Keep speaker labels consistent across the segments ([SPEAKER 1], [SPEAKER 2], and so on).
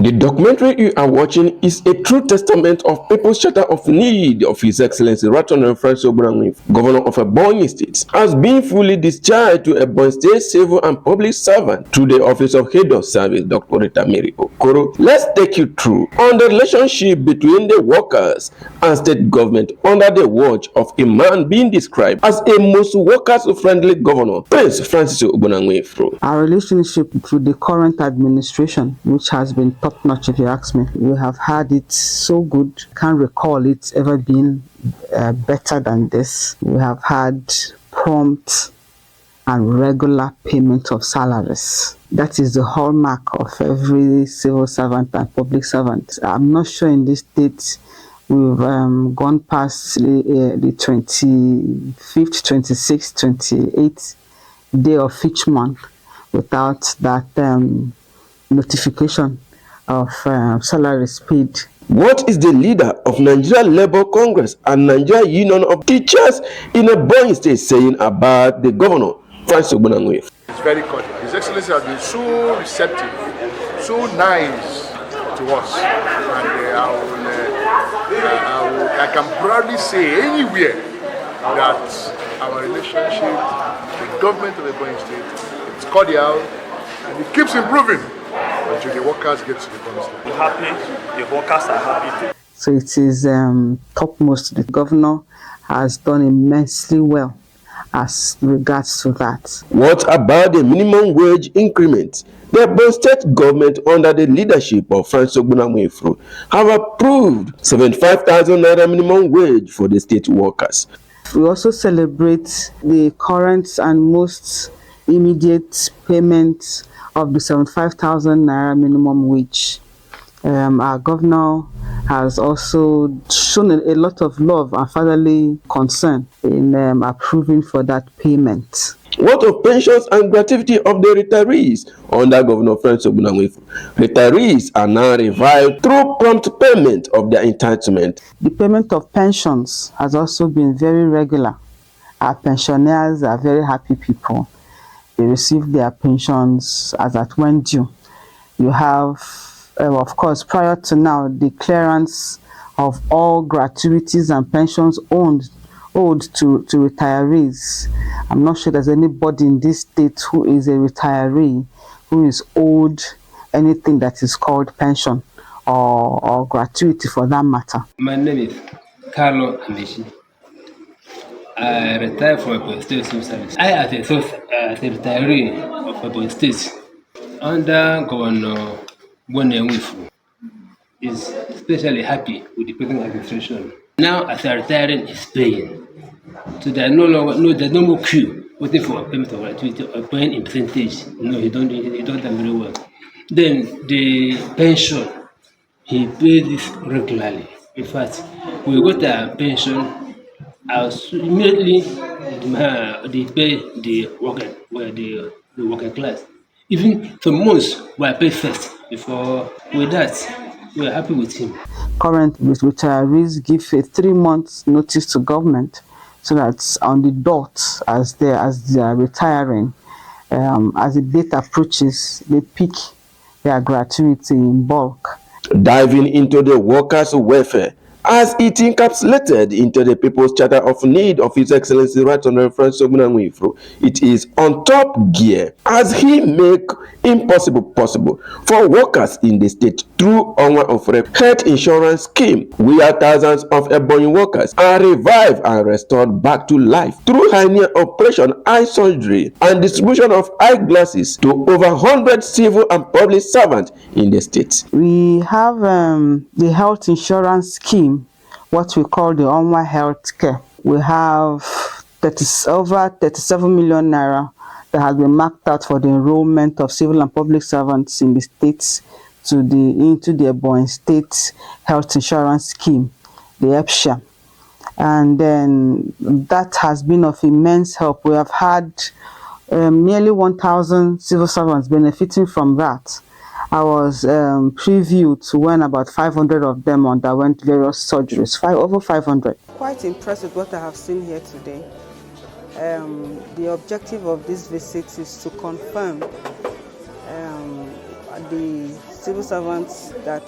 [SPEAKER 1] The documentary you are watching is a true testament of people's charter of need of His Excellency Ratona Francis Ogbonangwe, Governor of Ebonyi State, as being fully discharged to Ebonyi State civil and public servant through the Office of Head of Service, Dr. Rita Mary Okoro. Let's take you through on the relationship between the workers and state government under the watch of a man being described as a most workers-friendly governor, Prince Francis Ogbonangwe.
[SPEAKER 2] Our relationship with the current administration, which has been top-notch if you ask me, we have had it so good. Can't recall it ever being better than this. We have had prompt and regular payment of salaries. That is the hallmark of every civil servant and public servant. I'm not sure in this state we've gone past the 25th, 26th, 28th day of each month without that notification of salaries paid.
[SPEAKER 1] What is the leader of Nigeria Labour Congress and Nigeria Union of Teachers in Ebonyi State saying about the governor, Francis Ogbonangwe?
[SPEAKER 3] It's very cordial. His Excellency has been so receptive, so nice to us, and I can proudly say anywhere that our relationship with the government of Ebonyi State is cordial and it keeps improving until the workers get to the promised land.
[SPEAKER 4] We're happy, the workers are happy.
[SPEAKER 2] So it is topmost. The governor has done immensely well as regards to that.
[SPEAKER 1] What about the minimum wage increment? The Ebonyi State government under the leadership of Francis Ogbonangwe have approved 75,000 naira minimum wage for the state workers.
[SPEAKER 2] We also celebrate the current and most immediate payment of the 75,000 naira minimum wage. Our governor has also shown a lot of love and fatherly concern in approving for that payment.
[SPEAKER 1] What of pensions and gratuity of the retirees under Governor Francis Ogbonangwe? Retirees are now revived through prompt payment of their entitlement.
[SPEAKER 2] The payment of pensions has also been very regular. Our pensioners are very happy people. They receive their pensions as at when due. You have, of course, prior to now, the clearance of all gratuities and pensions owed to retirees. I'm not sure there's anybody in this state who is a retiree who is owed anything that is called pension or gratuity for that matter.
[SPEAKER 5] My name is Carlo Amici. I retired from Ebonyi State Civil Service. I, as a retiree of Ebonyi State, under Governor Ogbonangwe, is especially happy with the present administration. Now, as a retiring, is paying. So there's no more queue waiting for a payment of gratuity or paying in percentage. No, he don't that very well. Then the pension, he pays this regularly. In fact, we got a pension. Immediately they pay the working class. Even for months, we pay first before. With that, we are happy with him.
[SPEAKER 2] Currently, retirees give a 3 months notice to government, so that on the dot as they are retiring, as the date approaches, they pick their gratuity in bulk.
[SPEAKER 1] Diving into the workers' welfare, as it encapsulated into the People's Charter of Need of His Excellency Right Honorable Francis Ogbonangwe, it is on top gear as he make impossible possible for workers in the state through Onwa of health insurance scheme, where thousands of Ebonyi workers are revived and restored back to life through hernia operation, eye surgery, and distribution of eyeglasses to over 100 civil and public servants in the state.
[SPEAKER 2] We have the health insurance scheme, what we call the Onwa Health Care. We have over 37 million naira that has been marked out for the enrollment of civil and public servants in the states into the Ebonyi State Health Insurance Scheme, the EPSHA. And then that has been of immense help. We have had nearly 1,000 civil servants benefiting from that. I was previewed to when about 500 of them underwent various surgeries, over 500.
[SPEAKER 6] Quite impressed with what I have seen here today. The objective of this visit is to confirm the civil servants that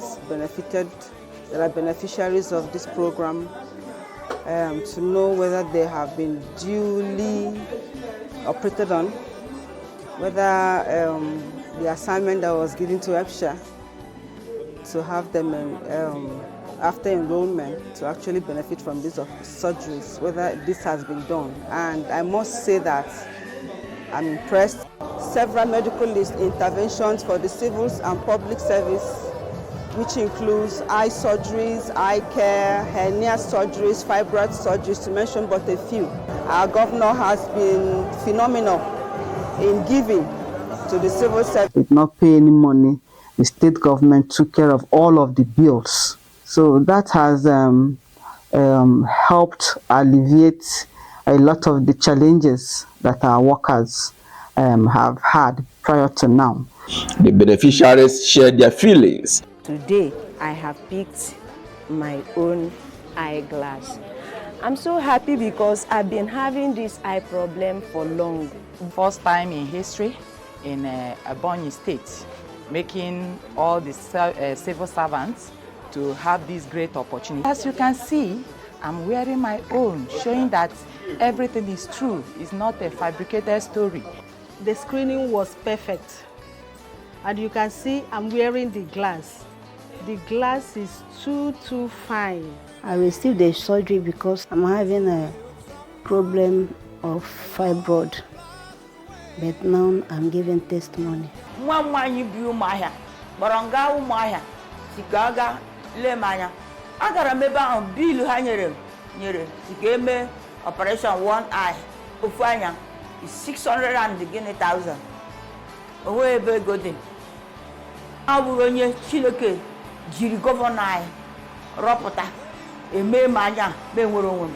[SPEAKER 6] are beneficiaries of this program, to know whether they have been duly operated on, whether the assignment that was given to EPSHA to have them after enrollment to actually benefit from these surgeries, whether this has been done. And I must say that I'm impressed. Several medical interventions for the civils and public service, which includes eye surgeries, eye care, hernia surgeries, fibroid surgeries, to mention but a few. Our governor has been phenomenal in giving to the civil service.
[SPEAKER 2] Did not pay any money. The state government took care of all of the bills. So that has helped alleviate a lot of the challenges that our workers have had prior to now.
[SPEAKER 1] The beneficiaries shared their feelings.
[SPEAKER 7] Today, I have picked my own eyeglass. I'm so happy because I've been having this eye problem for long.
[SPEAKER 8] First time in history in Ebonyi State, making all the civil servants to have this great opportunity. As you can see, I'm wearing my own, showing that everything is true. It's not a fabricated story.
[SPEAKER 9] The screening was perfect. And you can see I'm wearing the glass. The glass is too fine.
[SPEAKER 10] I received the surgery because I'm having a problem of fibroid. But now I'm giving testimony.
[SPEAKER 11] Operation one eye. Is 600,000. Away very good. I will run your Chiloke, Jiri Governor, Ropota, a May Maya, Benwoon.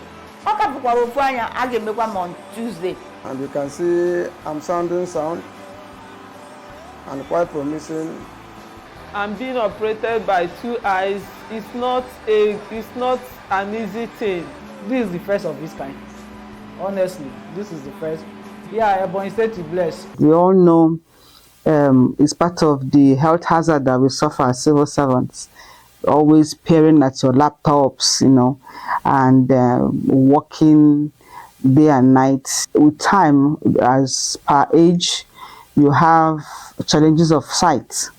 [SPEAKER 11] I give me one on Tuesday.
[SPEAKER 12] And you can see I'm sounding sound and quite promising.
[SPEAKER 13] I'm being operated by two eyes. It's not an easy thing.
[SPEAKER 14] This is the first of its kind. Honestly, this is the first. Yeah, Ebonyi State is blessed.
[SPEAKER 2] We all know it's part of the health hazard that we suffer as civil servants. Always peering at your laptops, and working day and night. With time, as per age, you have challenges of sight.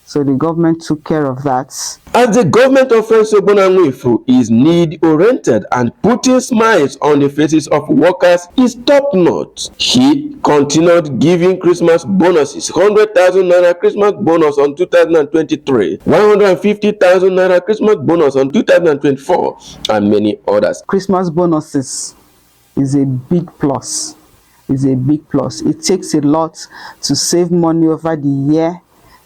[SPEAKER 2] So the government took care of that.
[SPEAKER 1] As the government of Sebonanwifu is need-oriented and putting smiles on the faces of workers is top-notch. He continued giving Christmas bonuses, 100,000 naira Christmas bonus on 2023, 150,000 naira Christmas bonus on 2024, and many others.
[SPEAKER 2] Christmas bonuses is a big plus. It takes a lot to save money over the year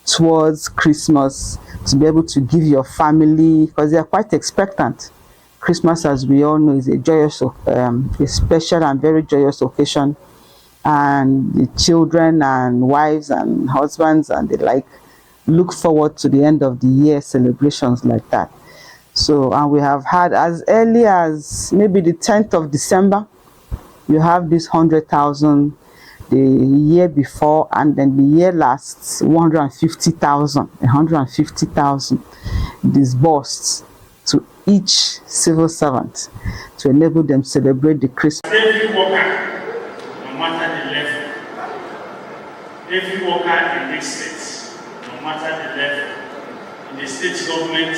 [SPEAKER 2] towards Christmas, to be able to give your family, because they are quite expectant. Christmas, as we all know, is a joyous, a special and very joyous occasion, and the children and wives and husbands and the like look forward to the end of the year celebrations like that. So, and we have had as early as maybe the 10th of December, you have this 100,000. The year before, and then the year last, 150,000 disbursed to each civil servant to enable them celebrate the Christmas.
[SPEAKER 15] Every worker, no matter the level, every worker in this state, no matter the level, in the state government,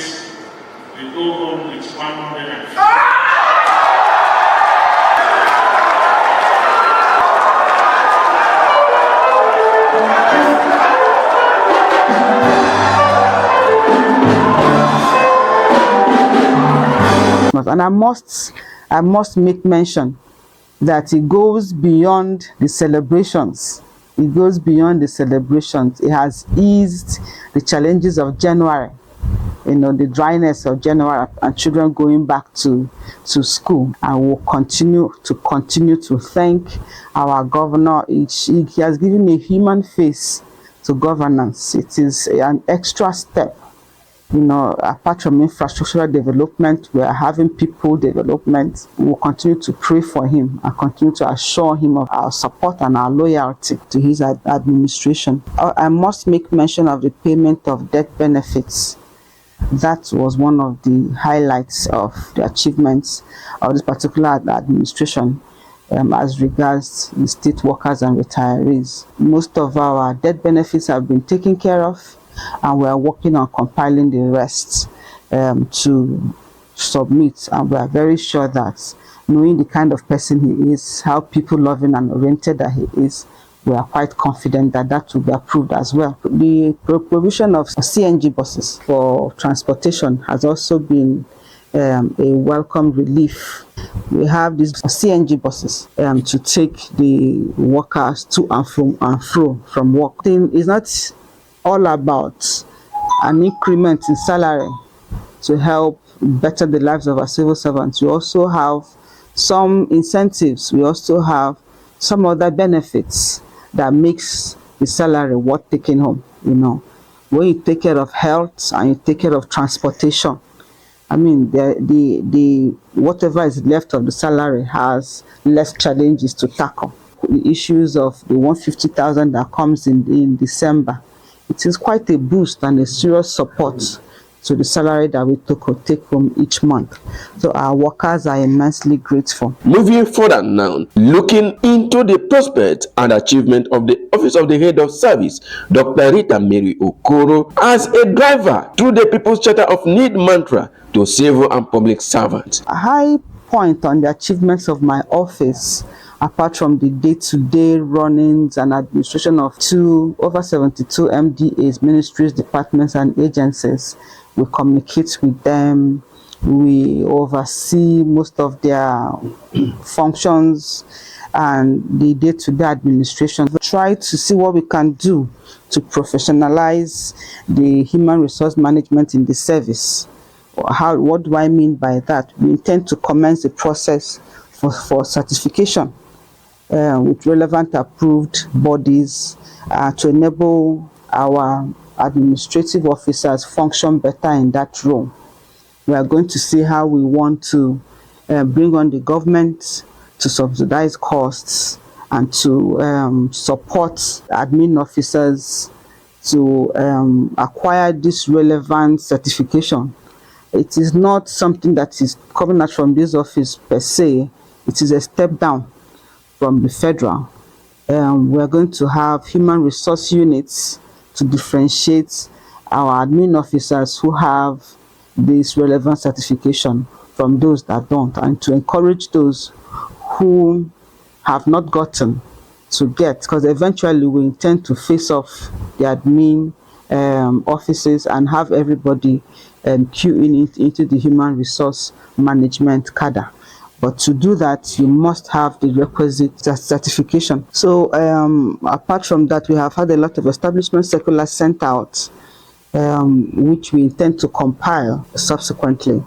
[SPEAKER 15] we go home with 150.
[SPEAKER 2] And I must make mention that it goes beyond the celebrations. It goes beyond the celebrations. It has eased the challenges of January, the dryness of January, and children going back to school. And we'll continue to thank our governor. He has given a human face to governance. It is an extra step Apart from infrastructural development, we are having people development. We will continue to pray for him and continue to assure him of our support and our loyalty to his administration. I must make mention of the payment of death benefits. That was one of the highlights of the achievements of this particular administration as regards the state workers and retirees. Most of our death benefits have been taken care of, and we are working on compiling the rest to submit. And we are very sure that, knowing the kind of person he is, how people-loving and oriented that he is, we are quite confident that that will be approved as well. The provision of CNG buses for transportation has also been a welcome relief. We have these CNG buses to take the workers to and fro from work. It's not all about an increment in salary to help better the lives of our civil servants. We also have some incentives. We also have some other benefits that makes the salary worth taking home. When you take care of health and you take care of transportation, the whatever is left of the salary has less challenges to tackle. The issues of the 150,000 that comes in December, it is quite a boost and a serious support to the salary that we take home each month. So our workers are immensely grateful.
[SPEAKER 1] Moving further now, looking into the prospect and achievement of the Office of the Head of Service, Dr. Rita Mary Okoro, as a driver through the People's Charter of Need mantra to civil and public servants.
[SPEAKER 2] A high point on the achievements of my office, apart from the day-to-day runnings and administration of over 72 MDAs, ministries, departments, and agencies, we communicate with them, we oversee most of their functions and the day-to-day administration. We try to see what we can do to professionalize the human resource management in the service. What do I mean by that? We intend to commence the process for certification with relevant approved bodies to enable our administrative officers function better in that role. We are going to see how we want to bring on the government to subsidize costs and to support admin officers to acquire this relevant certification. It is not something that is coming out from this office per se. It is a step down from the federal. We are going to have human resource units to differentiate our admin officers who have this relevant certification from those that don't, and to encourage those who have not gotten to get, because eventually we intend to face off the admin offices and have everybody queuing into the human resource management cadre. But to do that, you must have the requisite certification. So apart from that, we have had a lot of establishment circulars sent out, which we intend to compile subsequently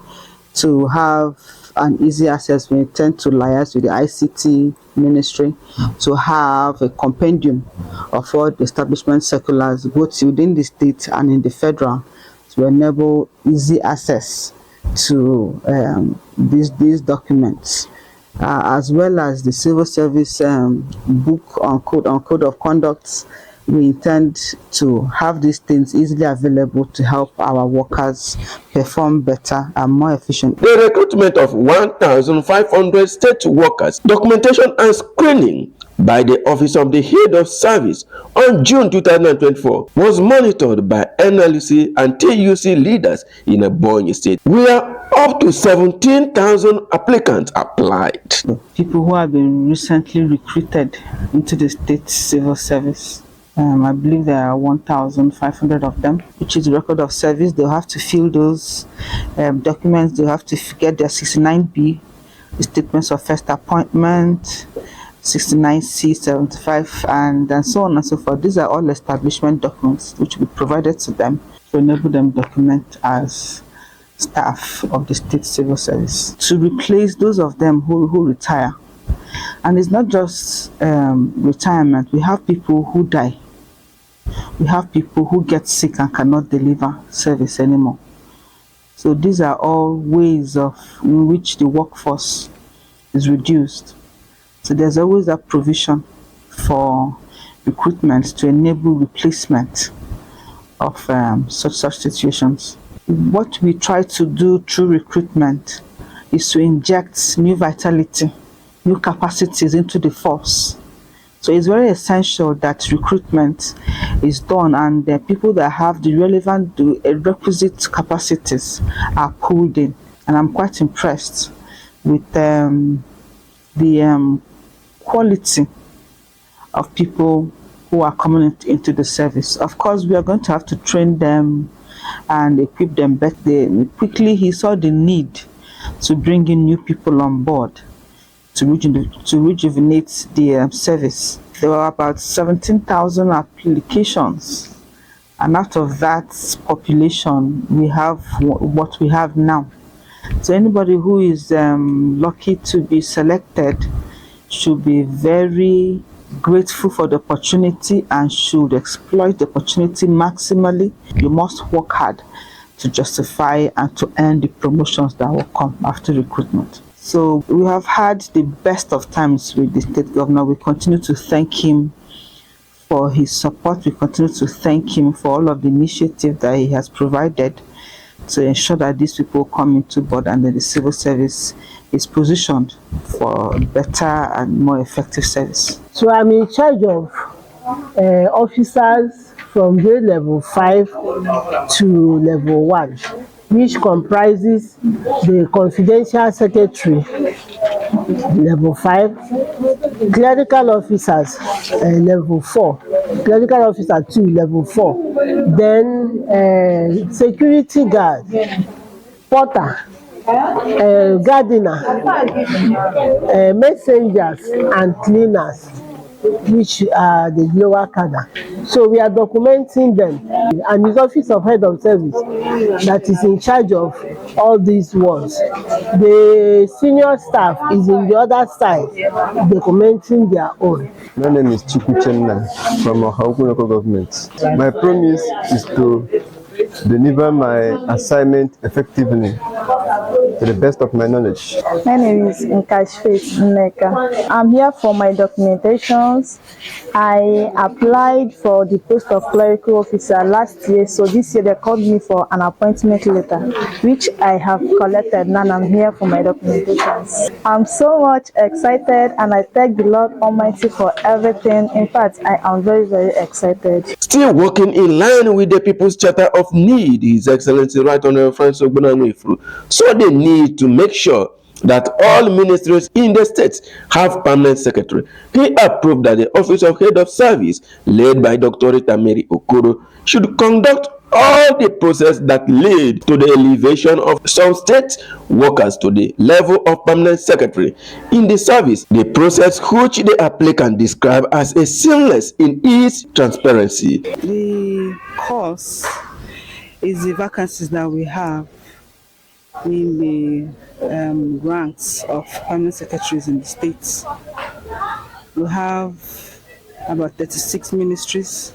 [SPEAKER 2] to have an easy access. We intend to liaise with the ICT ministry to have a compendium of all the establishment circulars, both within the state and in the federal, to enable easy access to these documents, as well as the civil service book on code of conduct. We intend to have these things easily available to help our workers perform better and more efficiently.
[SPEAKER 1] The recruitment of 1,500 state workers, documentation and screening by the Office of the Head of Service on June 2024 was monitored by NLC and TUC leaders in Ebonyi State, where up to 17,000 applicants applied.
[SPEAKER 2] People who have been recently recruited into the state civil service, I believe there are 1,500 of them, which is the record of service. They'll have to fill those documents. They'll have to get their 69B, the statements of first appointment, 69C, 75, and so on and so forth. These are all establishment documents which we provided to them to enable them document as staff of the state civil service, to replace those of them who retire. And it's not just retirement. We have people who die. We have people who get sick and cannot deliver service anymore. So these are all ways in which the workforce is reduced. So there's always a provision for recruitment to enable replacement of such situations. What we try to do through recruitment is to inject new vitality, new capacities into the force. So it's very essential that recruitment is done and the people that have the relevant, the requisite capacities are pulled in. And I'm quite impressed with the quality of people who are coming into the service. Of course, we are going to have to train them and equip them better. Quickly, he saw the need to bring in new people on board to rejuvenate the service. There were about 17,000 applications, and out of that population, we have what we have now. So anybody who is lucky to be selected should be very grateful for the opportunity and should exploit the opportunity maximally. You must work hard to justify and to earn the promotions that will come after recruitment. So we have had the best of times with the state governor. We continue to thank him for his support. We continue to thank him for all of the initiative that he has provided to ensure that these people come into board and that the civil service is positioned for better and more effective service.
[SPEAKER 16] So I'm in charge of officers from grade level 5 to level 1, which comprises the confidential secretary, level 5, clerical officers, level 4, clerical officer 2, level 4, then security guard, porter, gardener, messengers and cleaners, which are the lower cadre. So we are documenting them, and it's Office of Head of Service that is in charge of all these ones. The senior staff is in the other side documenting their own.
[SPEAKER 17] My name is Chikuchenna from Ohauku local government. My promise is to deliver my assignment effectively to the best of my knowledge.
[SPEAKER 18] My name is Nkashfaith Nneka. I'm here for my documentations. I applied for the post of clerical officer last year, so this year they called me for an appointment letter, which I have collected. Now I'm here for my documentations. I'm so much excited and I thank the Lord Almighty for everything. In fact, I am very, very excited.
[SPEAKER 1] Still working in line with the People's Charter of Need, His Excellency Right Honorable Francis Ogbonamwefuru, so they need to make sure that all ministries in the states have permanent secretary. He approved that the Office of Head of Service, led by Dr. Rita Mary Okoro, should conduct all the process that lead to the elevation of some state workers to the level of permanent secretary in the service, the process which the applicant described as a seamless in its transparency.
[SPEAKER 6] The cause is the vacancies that we have in the ranks of permanent secretaries in the states. We have about 36 ministries,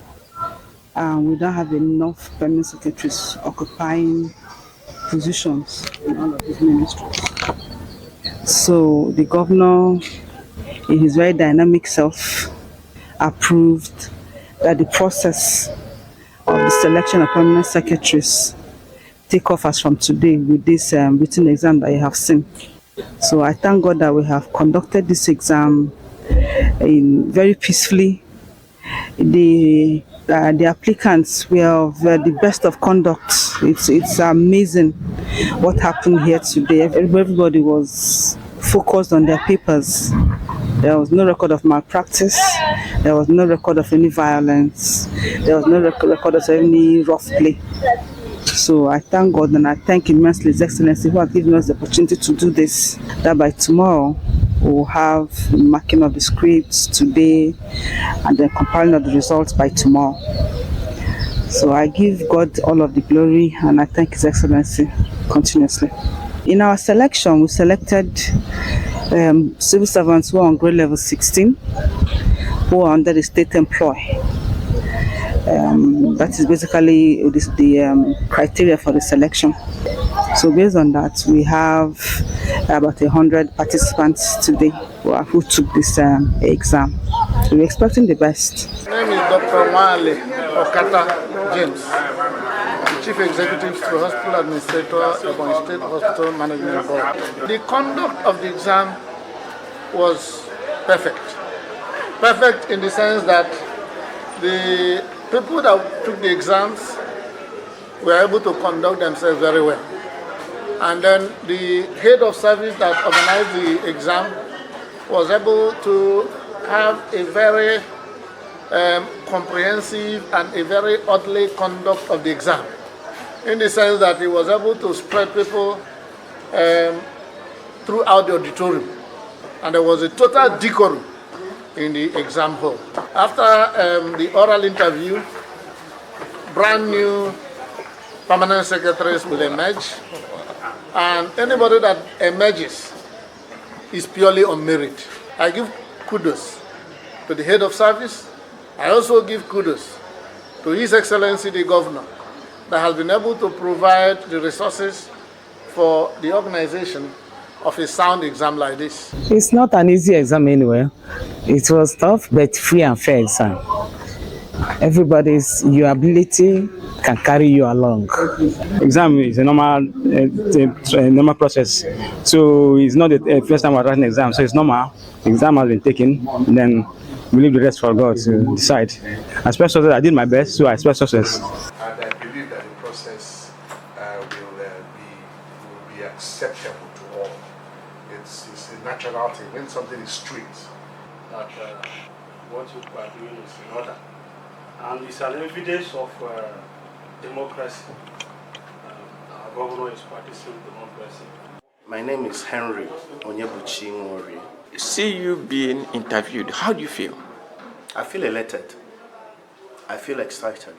[SPEAKER 6] and we don't have enough permanent secretaries occupying positions in all of these ministries. So the governor, in his very dynamic self, approved that the process of the selection of permanent secretaries take off as from today with this written exam that you have seen. So I thank God that we have conducted this exam very peacefully. The applicants were of the best of conduct. It's amazing what happened here today. Everybody was focused on their papers. There was no record of malpractice. There was no record of any violence. There was no record of any rough play. So I thank God and I thank immensely His Excellency who has given us the opportunity to do this. That by tomorrow we'll have marking of the scripts today and then compiling of the results by tomorrow. So I give God all of the glory and I thank His Excellency continuously. In our selection, we selected civil servants who are on grade level 16, who are under the state employ. That is basically the criteria for the selection. So based on that, we have about 100 participants today who took this exam. So we're expecting the best.
[SPEAKER 3] My name is Dr. Wale Okata James, Chief Executive to Hospital Administrator, Ebonyi State Hospital Management Board. The conduct of the exam was perfect. Perfect in the sense that the people that took the exams were able to conduct themselves very well. And then the head of service that organized the exam was able to have a very comprehensive and a very orderly conduct of the exam, in the sense that he was able to spread people throughout the auditorium, and there was a total decorum in the exam hall. After the oral interview, brand new permanent secretaries will emerge, and anybody that emerges is purely on merit. I give kudos to the head of service. I also give kudos to His Excellency the Governor that has been able to provide the resources for the organization of a sound exam like this.
[SPEAKER 19] It's not an easy exam anyway. It was tough but free and fair exam. Everybody's your ability can carry you along.
[SPEAKER 20] Exam is a normal process. So it's not the first time we're writing an exam, so it's normal. The exam has been taken, then we leave the rest for God to decide. I expect success. I did my best, so I expect success.
[SPEAKER 3] And I believe that the process will be acceptable to all. It's a natural thing. When something is strict,
[SPEAKER 4] that what you are doing is in order. And it's an evidence of democracy. Our governor is practicing democracy.
[SPEAKER 21] My name is Henry Onyebuchi Nwori.
[SPEAKER 1] See you being interviewed, how do you feel?
[SPEAKER 21] I feel elated. I feel excited.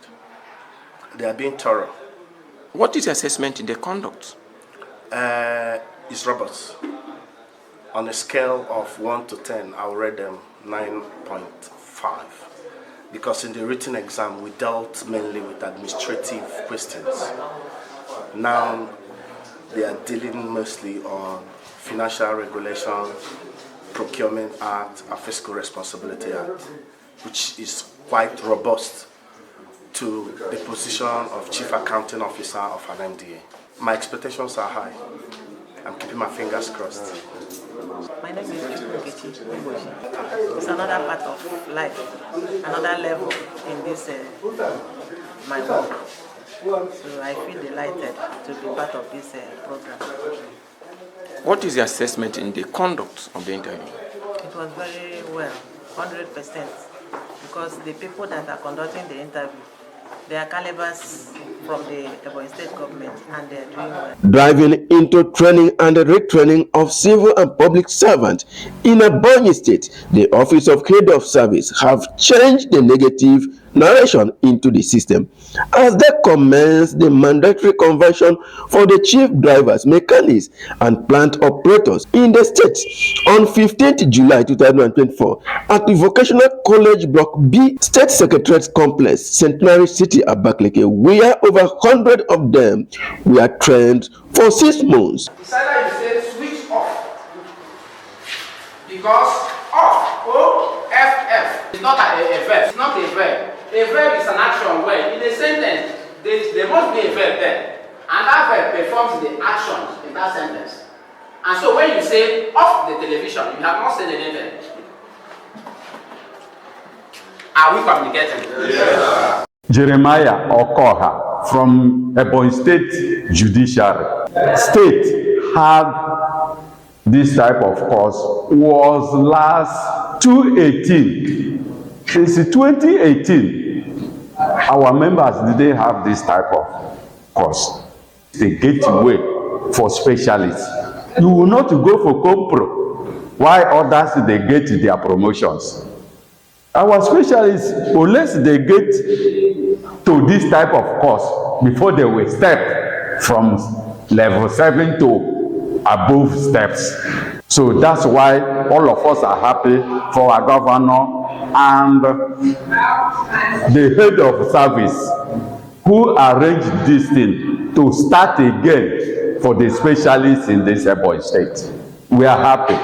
[SPEAKER 21] They are being thorough.
[SPEAKER 1] What is your assessment in the conduct?
[SPEAKER 21] It's robust. On a scale of 1 to 10, I'll rate them 9.5. Because in the written exam, we dealt mainly with administrative questions. Now, they are dealing mostly on Financial Regulation, Procurement Act, and Fiscal Responsibility Act, which is quite robust to the position of Chief Accounting Officer of an MDA. My expectations are high. I'm keeping my fingers crossed.
[SPEAKER 22] My name is Ebonyi. It's another part of life, another level in this my work. So I feel delighted to be part of this program.
[SPEAKER 1] What is the assessment in the conduct of the interview?
[SPEAKER 22] It was very well, 100%, because the people that are conducting the interview, they are calibers from the Ebonyi State government, and they are doing well.
[SPEAKER 1] Driving into training and retraining of civil and public servants in Ebonyi State, the Office of Head of Service have changed the negative narration into the system as they commence the mandatory conversion for the chief drivers, mechanics, and plant operators in the state on 15th July 2024 at the Vocational College Block B State Secretariat Complex, Centenary City, Abakaliki, where over 100 of them were trained for 6 months.
[SPEAKER 23] It's either you say switch off, because off, O-F-F, is not a verb. It's not a verb. A verb is an action word. In a sentence, there must be a verb there. And that verb performs the action in that sentence. And so when you say off the television, you have not said anything. Are we communicating?
[SPEAKER 24] Yes. Jeremiah Okoha from Ebonyi State Judiciary. State had this type of course was last 2018. Since 2018, our members didn't have this type of course. The gateway for specialists. You will not go for compro, while others they get their promotions. Our specialists, unless they get to this type of course before they will step from level 7 to above steps. So that's why all of us are happy for our governor and the head of service who arranged this thing to start again for the specialists in this Ebonyi state. We are happy.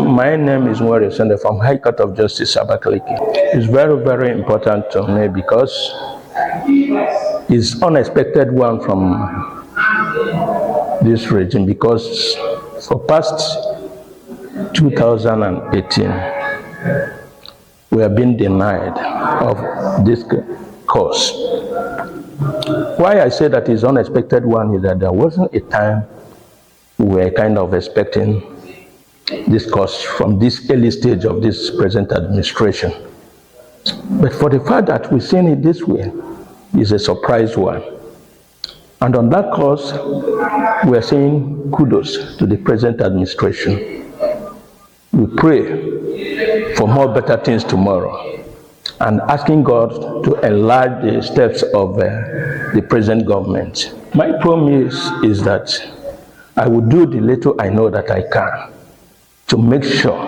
[SPEAKER 5] My name is Mwari Sende from High Court of Justice Abakaliki. It's very, very important to me because it's unexpected one from this regime, because for past 2018 we have been denied of this course. Why I say that is unexpected one is that there wasn't a time we were kind of expecting this course from this early stage of this present administration. But for the fact that we've seen it this way is a surprise one. And on that course, we are saying kudos to the present administration. We pray for more better things tomorrow and asking God to enlarge the steps of the present government. My promise is that I will do the little I know that I can to make sure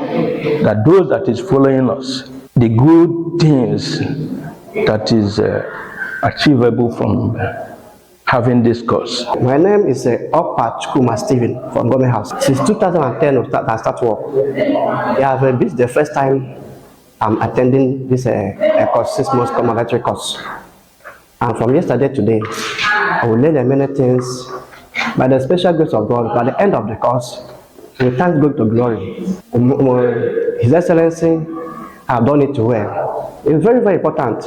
[SPEAKER 5] that those that is following us, the good things that is achievable from having this course.
[SPEAKER 7] My name is Opa Chukuma Stephen from Government House. Since 2010, I start work. This is the first time I'm attending this course, 6 months mandatory course. And from yesterday to today, I will learn many things. By the special grace of God, by the end of the course, we thank God to glory. His Excellency have done it well. It's very, very important.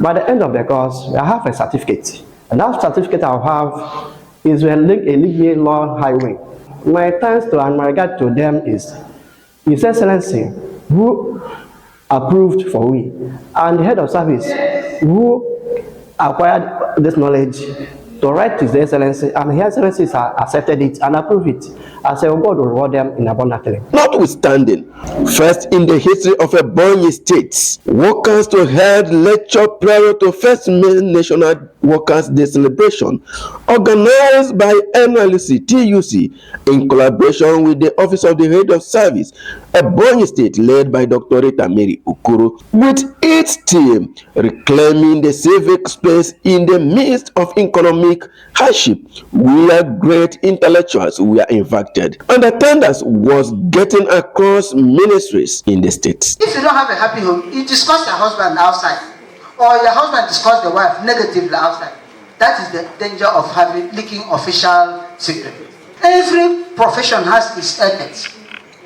[SPEAKER 7] By the end of the course, I have a certificate. And that certificate I have is a legal law highway. My thanks to and my regard to them is His Excellency, who approved for we, and the head of service, who acquired this knowledge to write to His Excellency, and His Excellency accepted it and approved it. I say, God will reward them in abundantly.
[SPEAKER 1] Notwithstanding, first in the history of Ebonyi State, workers to held lecture prior to first National Workers' Day celebration, organized by NLC TUC in collaboration with the Office of the Head of Service, Ebonyi State, led by Dr. Rita Mary Okoro, with its team reclaiming the civic space in the midst of economic hardship, where great intellectuals were invited, and attendance was getting across ministries in the state.
[SPEAKER 8] If you don't have a happy home, you discuss your husband outside, or your husband discuss the wife negatively outside. That is the danger of having leaking official secret. Every profession has its ethics.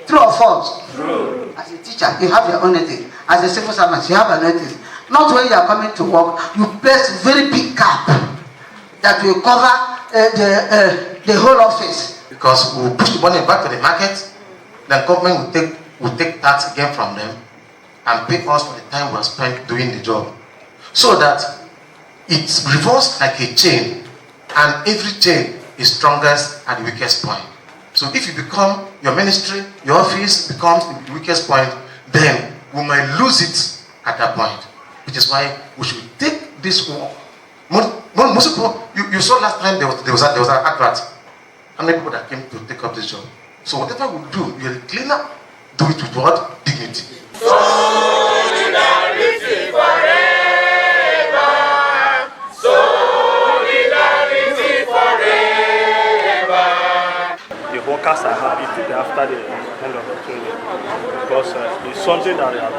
[SPEAKER 8] True or false? True. As a teacher, you have your own ethics. As a civil servant, you have an ethics. Not when you are coming to work, you place very big cap that will cover the whole office.
[SPEAKER 9] Because we will push the money back to the market, then government will take tax again from them and pay us for the time we have spent doing the job. So that it's reversed like a chain, and every chain is strongest at the weakest point. So if you become, your ministry, your office becomes the weakest point, then we might lose it at that point. Which is why we should take this work. Most people, you saw last time there was an advert. How many people that came to take up this job? So whatever we do, we are cleaner, do it with what? Dignity.
[SPEAKER 25] Solidarity forever. Solidarity forever.
[SPEAKER 4] The workers are happy today after the end of the training because it's something that they are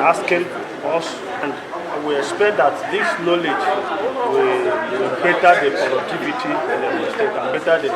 [SPEAKER 4] asking us, and we expect that this knowledge will better the productivity of the state and better the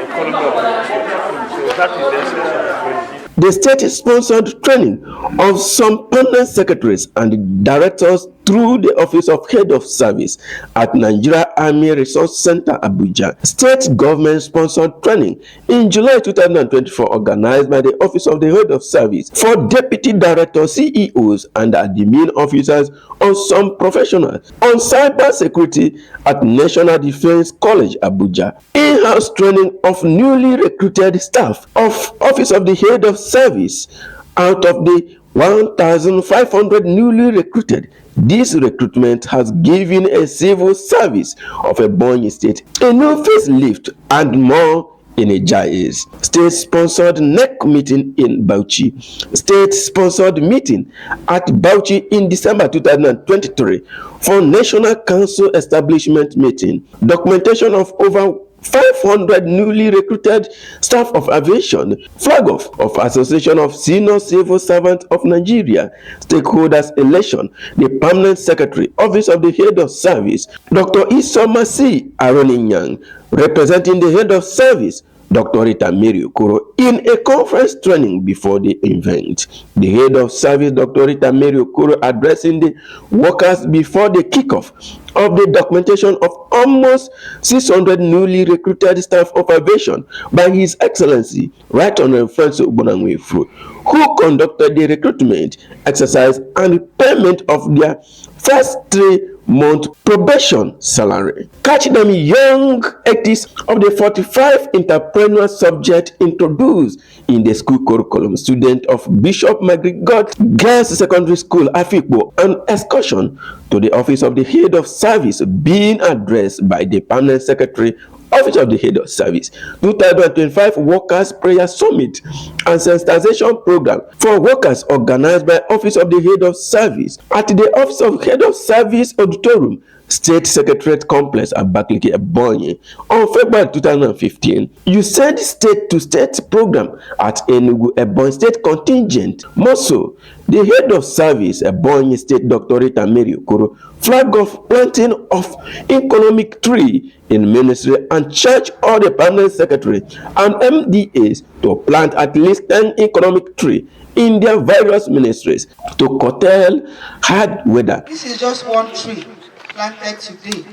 [SPEAKER 4] economy of the state. So that is the essence of the training.
[SPEAKER 1] The state-sponsored training of some permanent secretaries and directors through the Office of Head of Service at Nigeria Army Resource Center, Abuja. State government-sponsored training in July 2024 organized by the Office of the Head of Service for Deputy Directors, CEOs, and admin officers on some professionals on cyber security at National Defense College, Abuja. In-house training of newly recruited staff of Office of the Head of Service. Out of the 1,500 newly recruited, this recruitment has given a civil service of Ebonyi State a new facelift and more energize. State-sponsored NEC meeting in Bauchi. State-sponsored meeting at Bauchi in December 2023 for National Council Establishment meeting. Documentation of over 500 newly recruited staff of aviation. Flag off of Association of Senior Civil Servants of Nigeria. Stakeholders election. The Permanent Secretary, Office of the Head of Service, Dr. Isomasi Aroninyang, representing the Head of Service, Dr. Rita Mary Okoro, in a conference training before the event. The Head of Service, Dr. Rita Mary Okoro, addressing the workers before the kickoff of the documentation of almost 600 newly recruited staff of aviation by His Excellency Right Honorable Francis Ogbonangwefru, who conducted the recruitment exercise and payment of their first 3-month probation salary. Catch them young activities of the 45 entrepreneurial subjects introduced in the school curriculum. Student of Bishop McGregor Girls Secondary School, Afikpo, an excursion to the Office of the Head of Service being addressed by the Permanent Secretary, Office of the Head of Service. 2025 Workers Prayer Summit and Sensitization Program for Workers organized by Office of the Head of Service at the Office of Head of Service Auditorium, State Secretariat Complex, Abakaliki, Ebonyi, on February 2015. You send state-to-state program at Enugu Ebonyi State Contingent. More so, the Head of Service, Ebonyi State, Dr. Rita Mary Okoro, flag of planting of economic tree in ministry and charge all the Permanent Secretary and MDAs to plant at least 10 economic tree in their various ministries to curtail hard weather.
[SPEAKER 8] This is just one tree planted today.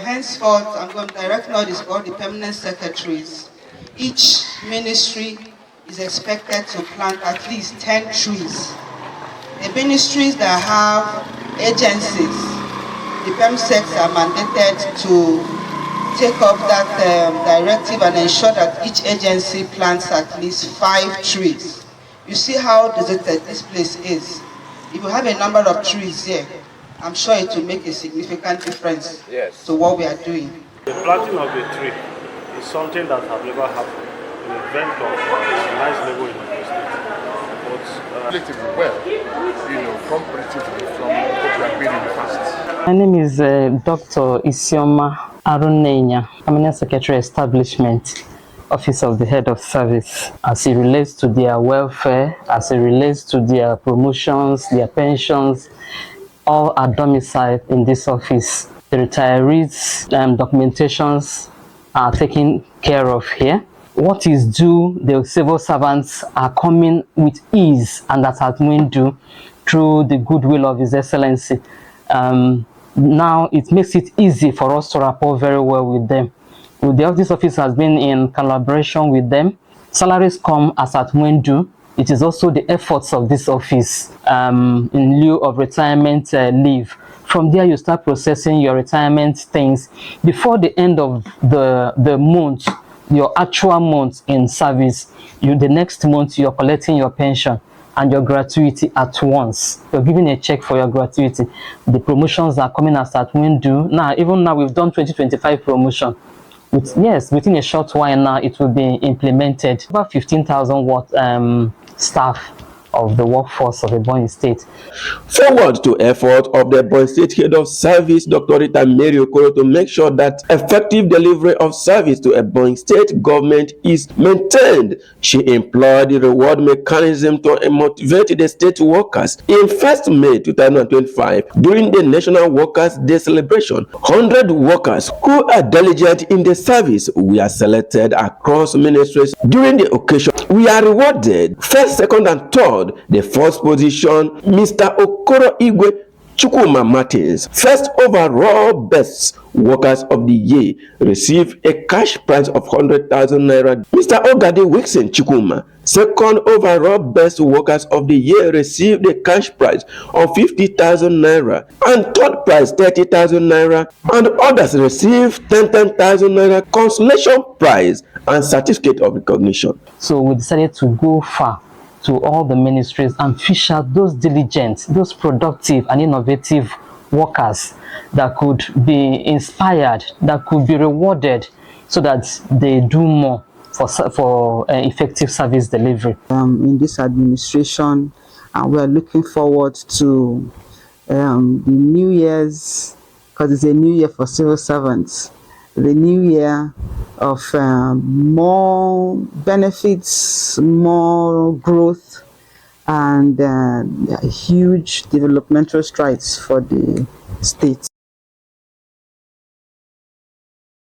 [SPEAKER 8] Henceforth, I'm going to direct all the permanent secretaries. Each ministry is expected to plant at least 10 trees. The ministries that have agencies, the PEMSECs are mandated to take up that directive and ensure that each agency plants at least 5 trees. You see how deserted this place is. If you have a number of trees here, I'm sure it will make a significant difference to what we are doing.
[SPEAKER 4] The planting of a tree is something that has never happened in a event of a nice level in the state. But
[SPEAKER 3] relatively well, comparatively from what we have been in the past.
[SPEAKER 10] My name is Dr. Isioma Arunenya, Permanent Secretary Establishment, Office of the Head of Service. As it relates to their welfare, as it relates to their promotions, their pensions, all are domiciled in this office. The retirees' documentations are taken care of here. What is due, the civil servants are coming with ease, and that has been due through the goodwill of His Excellency. Now it makes it easy for us to rapport very well with them. This office has been in collaboration with them. Salaries come as at when due. It is also the efforts of this office in lieu of retirement leave. From there, you start processing your retirement things. Before the end of the month, your actual month in service, the next month you're collecting your pension and your gratuity at once. You're giving a check for your gratuity. The promotions are coming as at when due. Now, even now, we've done 2025 promotion. Within a short while now, it will be implemented. About 15,000 staff of the workforce of Ebonyi State.
[SPEAKER 1] Forward to effort of the Ebonyi State Head of Service, Dr. Rita Mary Okoro, to make sure that effective delivery of service to Ebonyi State government is maintained. She employed the reward mechanism to motivate the state workers. In 1st May 2025, during the National Workers' Day celebration, 100 workers who are diligent in the service were selected across ministries. During the occasion, we are rewarded 1st, 2nd, and 3rd. The first position, Mr. Okoro Igwe Chukwuma Martins, first overall best workers of the year, received a cash prize of 100,000 naira. Mr. Ogade Wixon Chukwuma, second overall best workers of the year, received a cash prize of 50,000 naira, and third prize 30,000 naira, and others received 10,000 naira consolation prize and certificate of recognition.
[SPEAKER 10] So we decided to go far to all the ministries and fish out those diligent, those productive and innovative workers that could be inspired, that could be rewarded so that they do more for effective service delivery.
[SPEAKER 2] In this administration, and we are looking forward to the New Year's, because it's a new year for civil servants, the new year of more benefits, more growth, and huge developmental strides for the state.